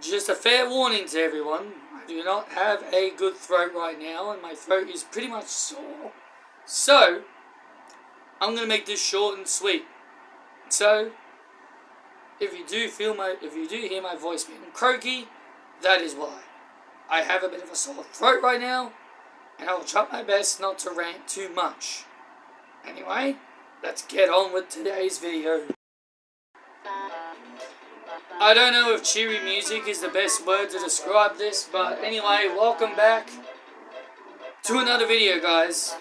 Just a fair warning to everyone, I do not have a good throat right now, and my throat is pretty much sore. So, I'm going to make this short and sweet. So, if you do hear my voice being croaky, that is why. I have a bit of a sore throat right now, and I will try my best not to rant too much. Anyway, let's get on with today's video. I don't know if cheery music is the best word to describe this, but anyway, welcome back to another video, guys.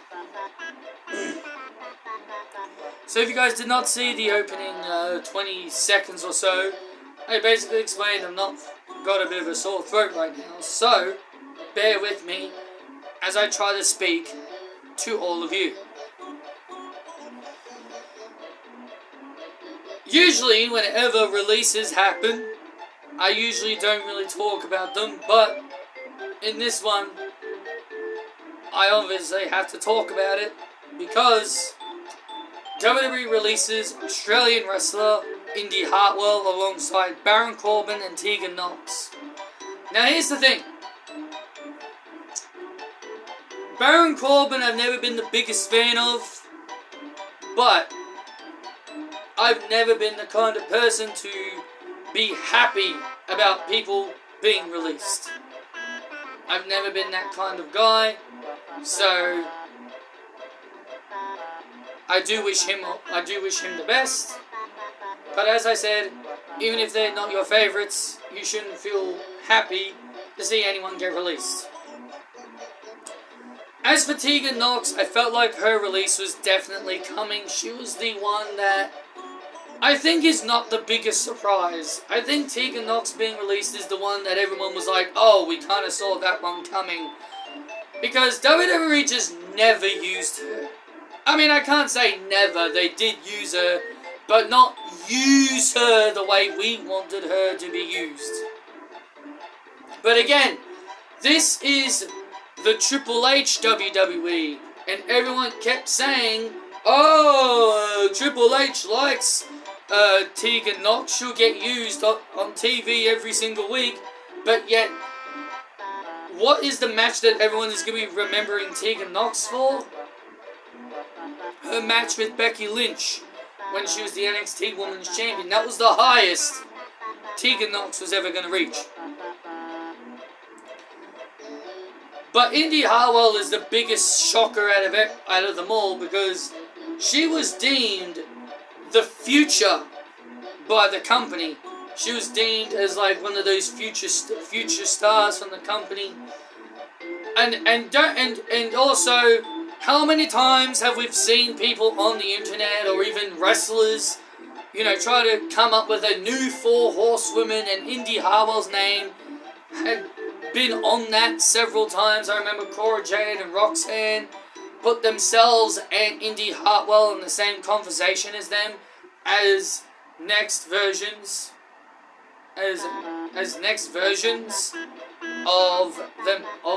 So if you guys did not see the opening 20 seconds or so, I basically explained I've not got a bit of a sore throat right now, so bear with me as I try to speak to all of you. Usually, whenever releases happen, I usually don't really talk about them, but in this one, I obviously have to talk about it because WWE releases Australian wrestler Indi Hartwell alongside Baron Corbin and Tegan Nox. Now here's the thing. Baron Corbin I've never been the biggest fan of, but I've never been the kind of person to be happy about people being released. I've never been that kind of guy, so I do wish him the best. But as I said, even if they're not your favourites, you shouldn't feel happy to see anyone get released. As for Tegan Nox, I felt like her release was definitely coming. She was the one that I think is not the biggest surprise. I think Tegan Nox being released is the one that everyone was like, oh, we kind of saw that one coming. Because WWE just never used her. I mean, I can't say never, they did use her, but not use her the way we wanted her to be used. But again, this is the Triple H WWE, and everyone kept saying, oh, Triple H likes Tegan Nox, she'll get used on TV every single week, but yet, what is the match that everyone is going to be remembering Tegan Nox for? Her match with Becky Lynch when she was the NXT Women's Champion. That was the highest Tegan Nox was ever going to reach. But Indi Hartwell is the biggest shocker out of them all because she was deemed the future by the company. She was deemed as like one of those future stars from the company. And also, how many times have we seen people on the internet or even wrestlers, try to come up with a new 4 horsewomen, and Indi Hartwell's name had been on that several times. I remember Cora Jade and Roxanne put themselves and Indi Hartwell in the same conversation as them as next versions of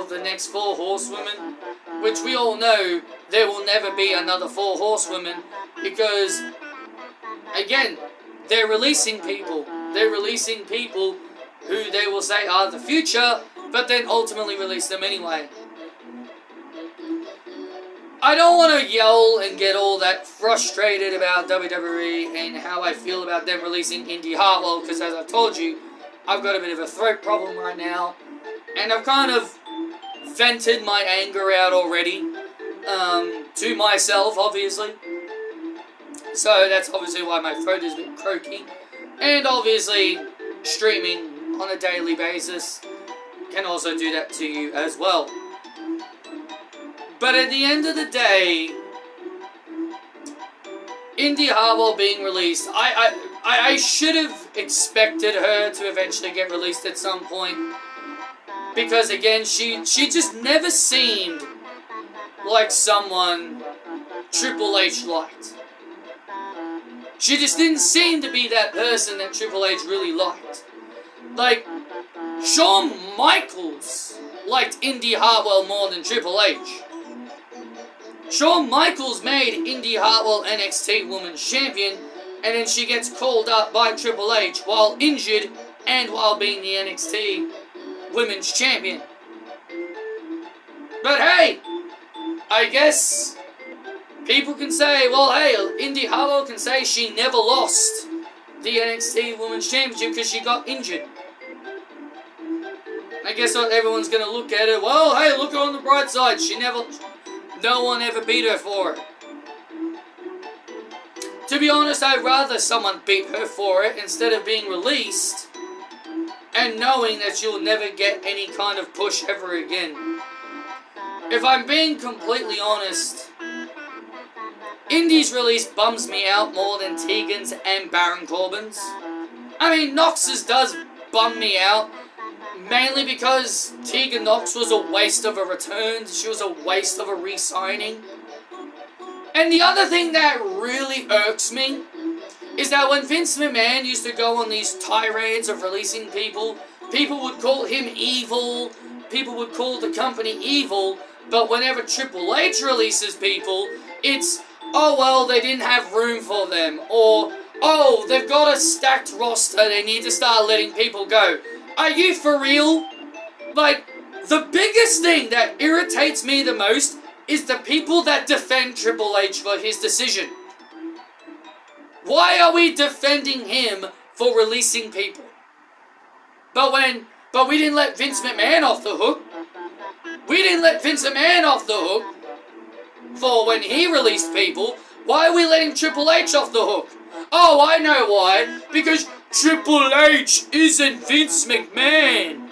the next 4 horsewomen, which we all know there will never be another 4 horsewomen because, again, they're releasing people who they will say are the future, but then ultimately release them anyway. I don't want to yell and get all that frustrated about WWE and how I feel about them releasing Indi Hartwell, because as I've told you, I've got a bit of a throat problem right now, and I've kind of vented my anger out already, to myself, obviously. So that's obviously why my throat is a bit croaky, and obviously streaming on a daily basis can also do that to you as well. But at the end of the day, Indi Hartwell being released, I should have expected her to eventually get released at some point. Because again, she just never seemed like someone Triple H liked. She just didn't seem to be that person that Triple H really liked. Like, Shawn Michaels liked Indi Hartwell more than Triple H. Shawn Michaels made Indi Hartwell NXT Women's Champion, and then she gets called up by Triple H while injured and while being the NXT Women's Champion. But hey, I guess people can say, well, hey, Indi Hartwell can say she never lost the NXT Women's Championship because she got injured. I guess what everyone's going to look at it, well, hey, look on the bright side, no one ever beat her for it. To be honest, I'd rather someone beat her for it instead of being released and knowing that she'll never get any kind of push ever again. If I'm being completely honest, Indi's release bums me out more than Tegan's and Baron Corbin's. I mean, Nox's does bum me out, mainly because Tegan Nox was a waste of a return, she was a waste of a re-signing. And the other thing that really irks me is that when Vince McMahon used to go on these tirades of releasing people, people would call him evil, people would call the company evil, but whenever Triple H releases people, it's, oh well, they didn't have room for them, or, oh, they've got a stacked roster, they need to start letting people go. Are you for real? Like, the biggest thing that irritates me the most is the people that defend Triple H for his decision. Why are we defending him for releasing people? But we didn't let Vince McMahon off the hook. We didn't let Vince McMahon off the hook for when he released people. Why are we letting Triple H off the hook? Oh, I know why. Because Triple H isn't Vince McMahon.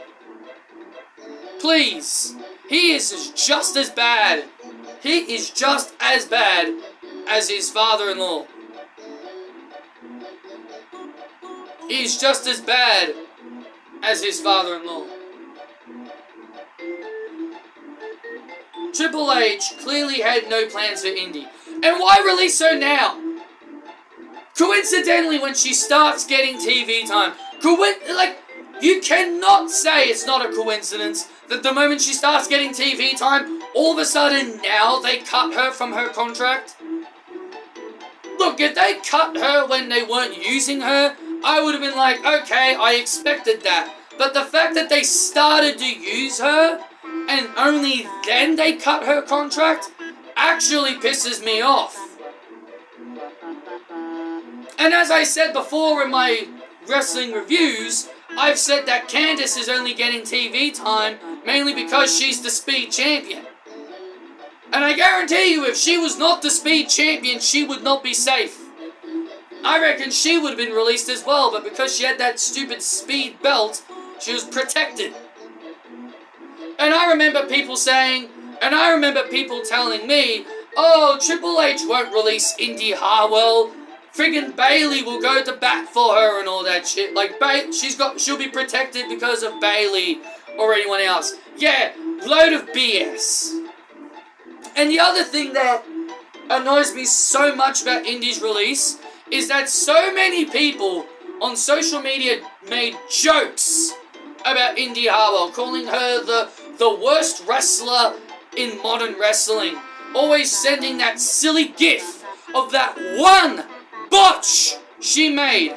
Please. He is just as bad. He is just as bad as his father-in-law. He is just as bad as his father-in-law. Triple H clearly had no plans for Indi. And why release her now? Coincidentally, when she starts getting TV time, you cannot say it's not a coincidence that the moment she starts getting TV time, all of a sudden now they cut her from her contract. Look, if they cut her when they weren't using her, I would have been like, okay, I expected that. But the fact that they started to use her, and only then they cut her contract, actually pisses me off. And as I said before in my wrestling reviews, I've said that Candice is only getting TV time mainly because she's the Speed Champion. And I guarantee you, if she was not the Speed Champion, she would not be safe. I reckon she would have been released as well, but because she had that stupid Speed belt, she was protected. And I remember people saying, and I remember people telling me, oh, Triple H won't release Indi Hartwell. Friggin' Bayley will go to bat for her and all that shit. Like, she'll be protected because of Bayley or anyone else. Yeah, load of BS. And the other thing that annoys me so much about Indi's release is that so many people on social media made jokes about Indi Hartwell, calling her the worst wrestler in modern wrestling. Always sending that silly gif of that one botch she made.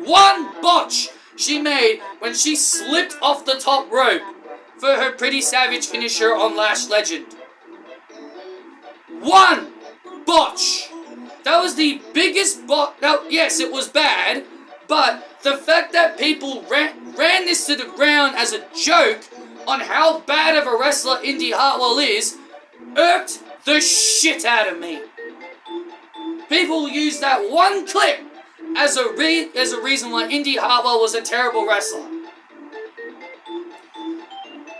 One botch she made when she slipped off the top rope for her Pretty Savage finisher on Lash Legend. One botch. That was the biggest botch. Now, yes, it was bad, but the fact that people ran this to the ground as a joke on how bad of a wrestler Indi Hartwell is irked the shit out of me. People use that one clip as a reason why Indi Hartwell was a terrible wrestler.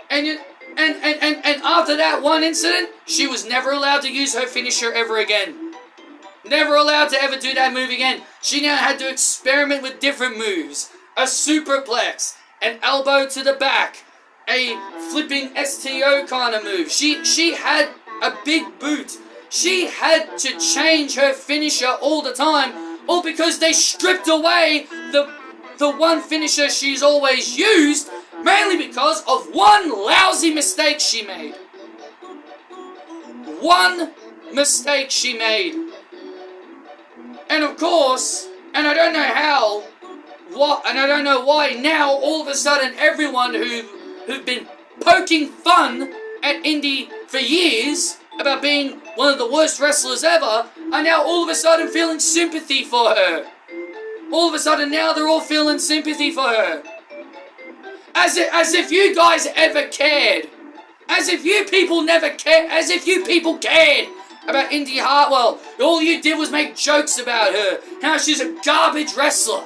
And after that one incident, she was never allowed to use her finisher ever again. Never allowed to ever do that move again. She now had to experiment with different moves. A superplex, an elbow to the back, a flipping STO kind of move. She had a big boot. She had to change her finisher all the time, all because they stripped away the one finisher she's always used, mainly because of one lousy mistake she made. One mistake she made. And of course, and I don't know how, what, and I don't know why now all of a sudden everyone who've been poking fun at Indi for years about being one of the worst wrestlers ever are now all of a sudden feeling sympathy for her. All of a sudden now they're all feeling sympathy for her. As if you guys ever cared. As if you people never cared. As if you people cared about Indi Hartwell. All you did was make jokes about her. How she's a garbage wrestler.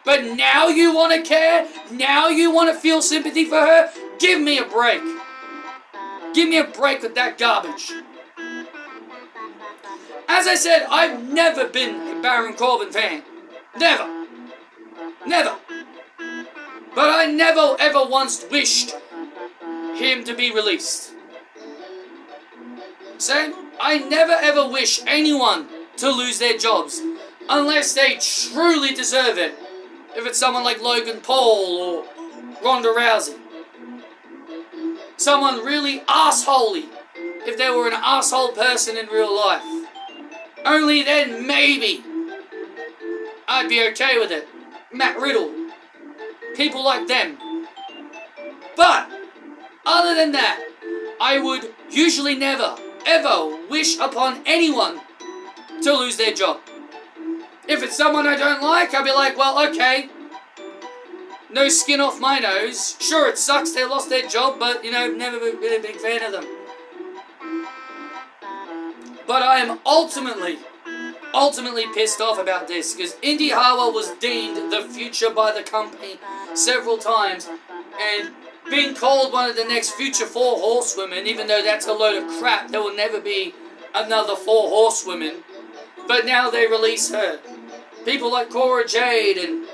But now you want to care? Now you want to feel sympathy for her? Give me a break. Give me a break with that garbage. As I said, I've never been a Baron Corbin fan. Never. Never. But I never ever once wished him to be released. Same, I never ever wish anyone to lose their jobs unless they truly deserve it. If it's someone like Logan Paul or Ronda Rousey. Someone really assholey. If they were an asshole person in real life. Only then, maybe, I'd be okay with it. Matt Riddle. People like them. But, other than that, I would usually never, ever wish upon anyone to lose their job. If it's someone I don't like, I'll be like, well, okay. No skin off my nose. Sure, it sucks they lost their job, but, you know, I've never been a big fan of them. But I am ultimately pissed off about this, because Indi Hartwell was deemed the future by the company several times, and being called one of the next future 4 horsewomen, even though that's a load of crap, there will never be another 4 horsewomen, but now they release her. People like Cora Jade and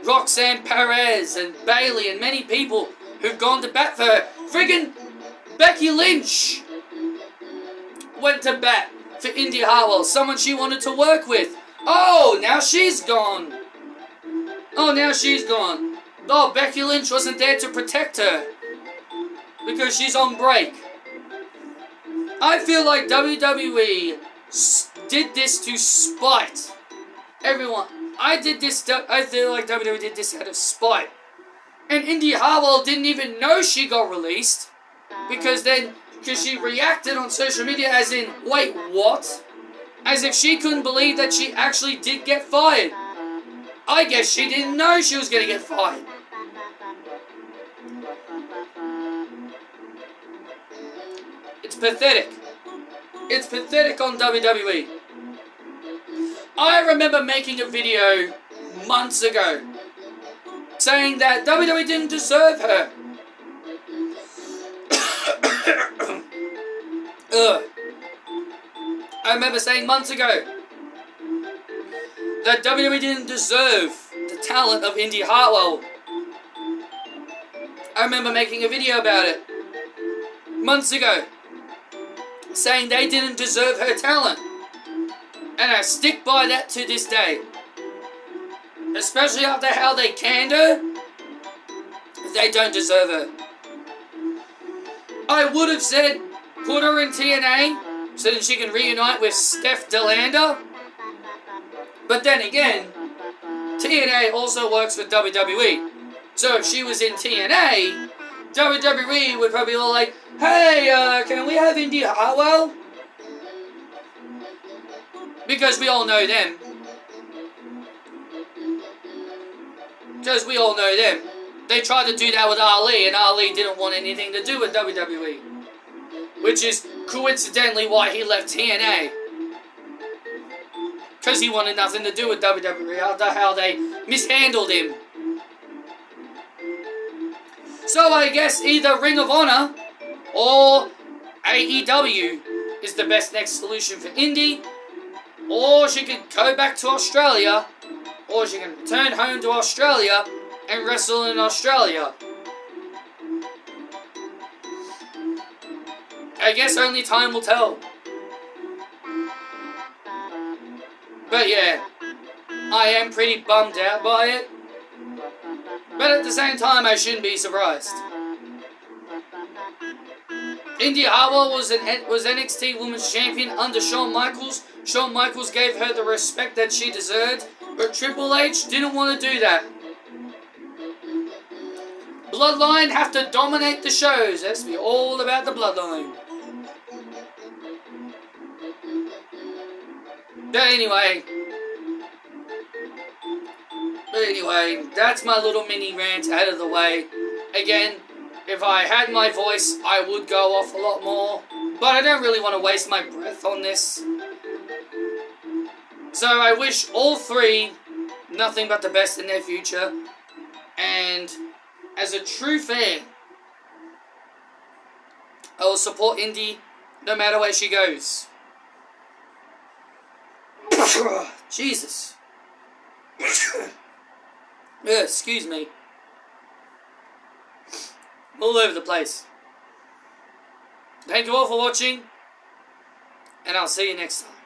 Roxanne Perez and Bayley and many people who've gone to bat for her. Friggin' Becky Lynch went to bat for Indi Hartwell, someone she wanted to work with. Oh, now she's gone. Oh, now she's gone. Oh, Becky Lynch wasn't there to protect her because she's on break. I feel like WWE did this to spite everyone. I feel like WWE did this out of spite. And Indi Hartwell didn't even know she got released because she reacted on social media as in, wait, what? As if she couldn't believe that she actually did get fired. I guess she didn't know she was going to get fired. It's pathetic. It's pathetic on WWE. I remember making a video months ago saying that WWE didn't deserve her. I remember saying months ago that WWE didn't deserve the talent of Indi Hartwell. I remember making a video about it months ago, saying they didn't deserve her talent. And I stick by that to this day. Especially after how they canned her. They don't deserve her. I would have said, put her in TNA so that she can reunite with Steph DeLander. But then again, TNA also works with WWE. So if she was in TNA, WWE would probably be like, hey, can we have Indi Hartwell? Because we all know them. Because we all know them. They tried to do that with Ali, and Ali didn't want anything to do with WWE. Which is coincidentally why he left TNA. Because he wanted nothing to do with WWE after how they mishandled him. So I guess either Ring of Honor or AEW is the best next solution for Indi. Or she could go back to Australia, or she can return home to Australia and wrestle in Australia. I guess only time will tell. But yeah, I am pretty bummed out by it. But at the same time, I shouldn't be surprised. Indi Hartwell was NXT Women's Champion under Shawn Michaels. Shawn Michaels gave her the respect that she deserved, But Triple H didn't want to do that. Bloodline have to dominate the shows. It has to be all about the Bloodline. But anyway, that's my little mini rant out of the way. Again, if I had my voice, I would go off a lot more. But I don't really want to waste my breath on this. So I wish all three nothing but the best in their future. And as a true fan, I will support Indi no matter where she goes. Jesus. Excuse me. All over the place. Thank you all for watching, and I'll see you next time.